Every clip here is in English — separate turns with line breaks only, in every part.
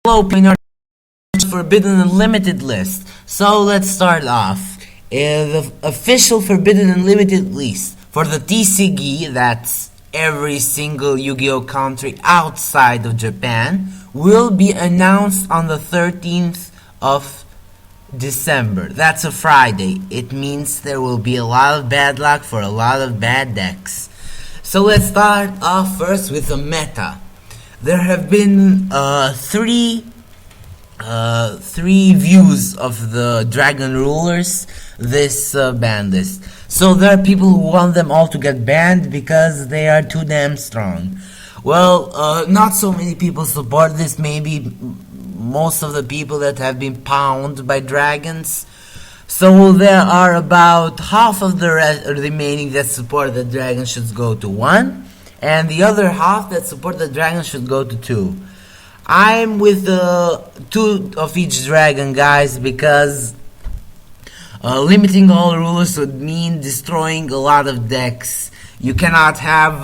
open your Forbidden Unlimited list. So let's start off. The official Forbidden Unlimited list for the TCG, that's every single Yu-Gi-Oh country outside of Japan, will be announced on the 13th of December. That's a Friday. It means there will be a lot of bad luck for a lot of bad decks. So let's start off first with the meta. There have been three views of the Dragon Rulers this ban list. So there are people who want them all to get banned because they are too damn strong. Well, not so many people support this. Maybe most of the people that have been pounded by dragons. So there are about half of the remaining that support the dragon should go to 1, and the other half that support the dragon should go to 2. I'm with 2 of each dragon, guys, because limiting all rulers would mean destroying a lot of decks. You cannot have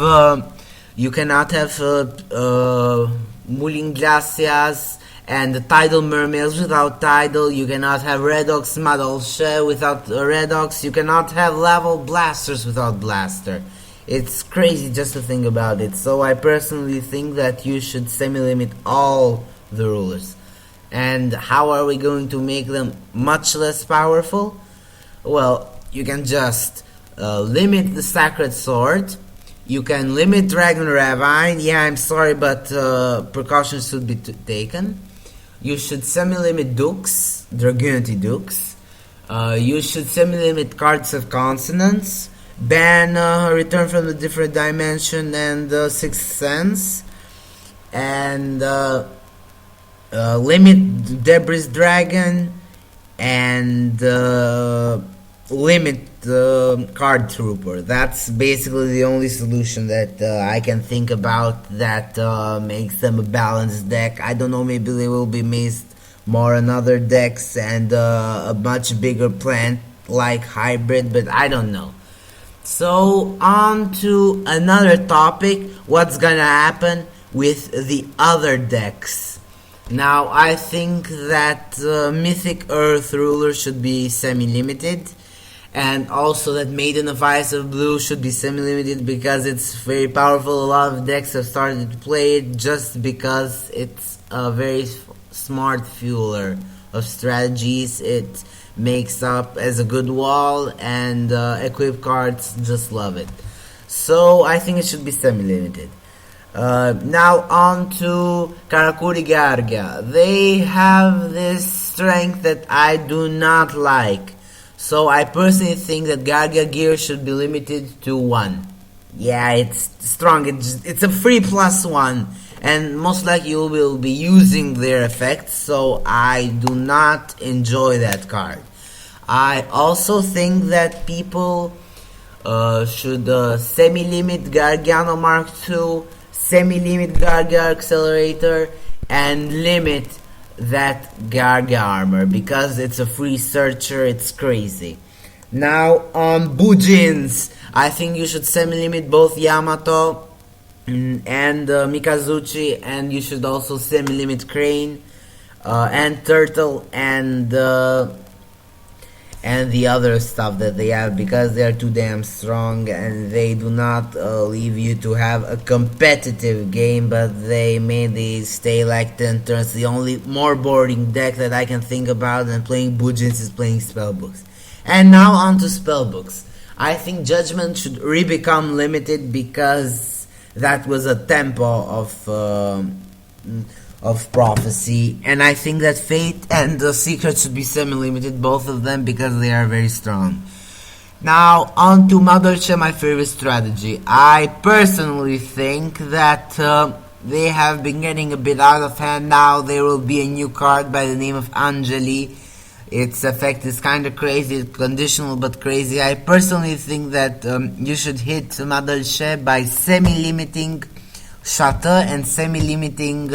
Mulling Glacias and the Tidal Mermaids without Tidal. You cannot have Redox Madolche without Redox. You cannot have Level Blasters without Blaster. It's crazy just to think about it. So I personally think that you should semi-limit all the rulers. And how are we going to make them much less powerful? Well, you can just limit the Sacred Sword. You can limit Dragon Ravine. Yeah, I'm sorry, but precautions should be taken. You should semi-limit Dukes, Dragunity Dukes. You should semi-limit Cards of Consonance. Ban Return from the Different Dimension and Sixth Sense. And limit Debris Dragon. And limit Card Trooper. That's basically the only solution that I can think about that makes them a balanced deck. I don't know, maybe they will be missed more on other decks and a much bigger plant like hybrid, but I don't know. So on to another topic, what's gonna happen with the other decks. Now I think that Mythic Earth Ruler should be semi-limited, and also that Maiden of Ice of Blue should be semi-limited because it's very powerful. A lot of decks have started to play it just because it's a very smart fueler of strategies. It makes up as a good wall, and equip cards just love it. So I think it should be semi-limited. Now on to Karakuri Garga. They have this strength that I do not like. So I personally think that Garga gear should be limited to 1. Yeah, it's strong. It's a free +1. And most likely you will be using their effects, so I do not enjoy that card. I also think that people should semi-limit Gargano Mark II, semi-limit Garga Accelerator, and limit that Garga Armor, because it's a free searcher. It's crazy. Now on Bujins, I think you should semi-limit both Yamato and Mikazuchi, and you should also semi-limit Crane and Turtle and the other stuff that they have, because they are too damn strong and they do not leave you to have a competitive game, but they mainly stay like 10 turns. The only more boring deck that I can think about than playing Bujins is playing Spellbooks. And now on to Spellbooks. I think Judgment should re-become limited because that was a tempo of Prophecy, and I think that Fate and the Secret should be semi-limited, both of them, because they are very strong. Now on to Madolche, my favorite strategy. I personally think that they have been getting a bit out of hand now. There will be a new card by the name of Anjali. Its effect is kind of crazy, it's conditional but crazy. I personally think that you should hit Madolche by semi-limiting Shata and semi-limiting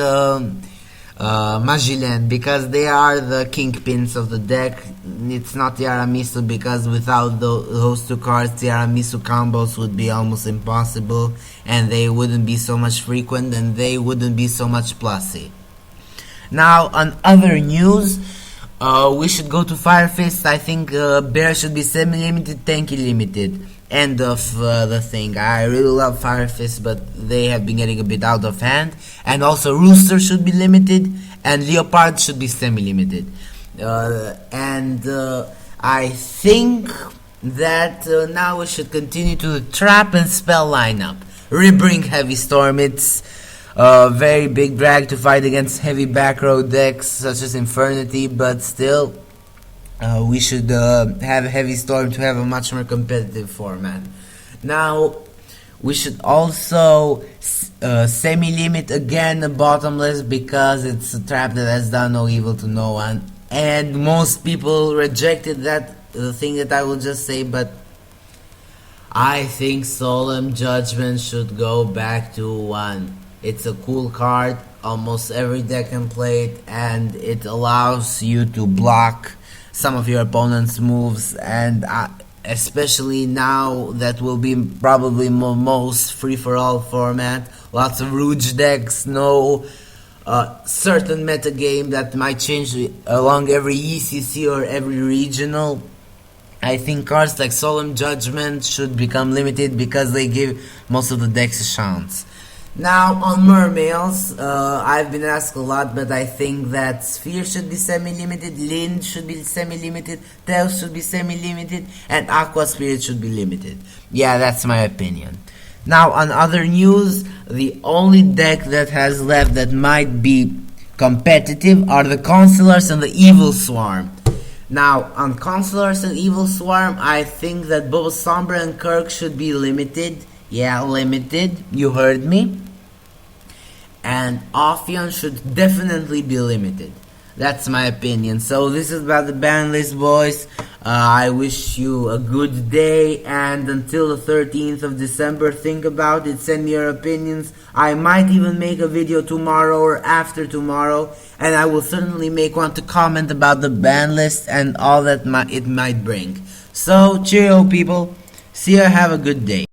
Magellan, because they are the kingpins of the deck. It's not Yaramisu, because without those two cards, Yaramisu combos would be almost impossible, and they wouldn't be so much frequent, and they wouldn't be so much plusy. Now, on other news, we should go to Fire Fist. I think Bear should be semi-limited, Tanky limited. End of the thing. I really love Fire Fist, but they have been getting a bit out of hand. And also Rooster should be limited, and Leopard should be semi-limited. I think that now we should continue to the Trap and Spell lineup. Rebring Heavy Storm. It's a very big drag to fight against heavy back row decks such as Infernity, but still we should have Heavy Storm to have a much more competitive format. Now we should also semi-limit again the bottomless, because it's a trap that has done no evil to no one, and most people rejected that the thing that I will just say, but I think Solemn Judgment should go back to 1. It's a cool card, almost every deck can play it, and it allows you to block some of your opponent's moves, and especially now that will be probably most free-for-all format, lots of Rouge decks, no certain metagame that might change along every ECC or every regional. I think cards like Solemn Judgment should become limited because they give most of the decks a chance. Now on Mermails, I've been asked a lot, but I think that Sphere should be semi-limited, Lind should be semi-limited, Tails should be semi-limited, and Aqua Spirit should be limited. Yeah, that's my opinion. Now on other news, the only deck that has left that might be competitive are the Consulars and the Evil Swarm. Now on Consulars and Evil Swarm, I think that both Sombra and Kirk should be limited. Yeah, limited, you heard me. And Ophion should definitely be limited. That's my opinion. So this is about the ban list, boys. I wish you a good day, and until the 13th of December, think about it, send me your opinions. I might even make a video tomorrow or after tomorrow, and I will certainly make one to comment about the ban list and all that it might bring. So cheerio, people. See ya, have a good day.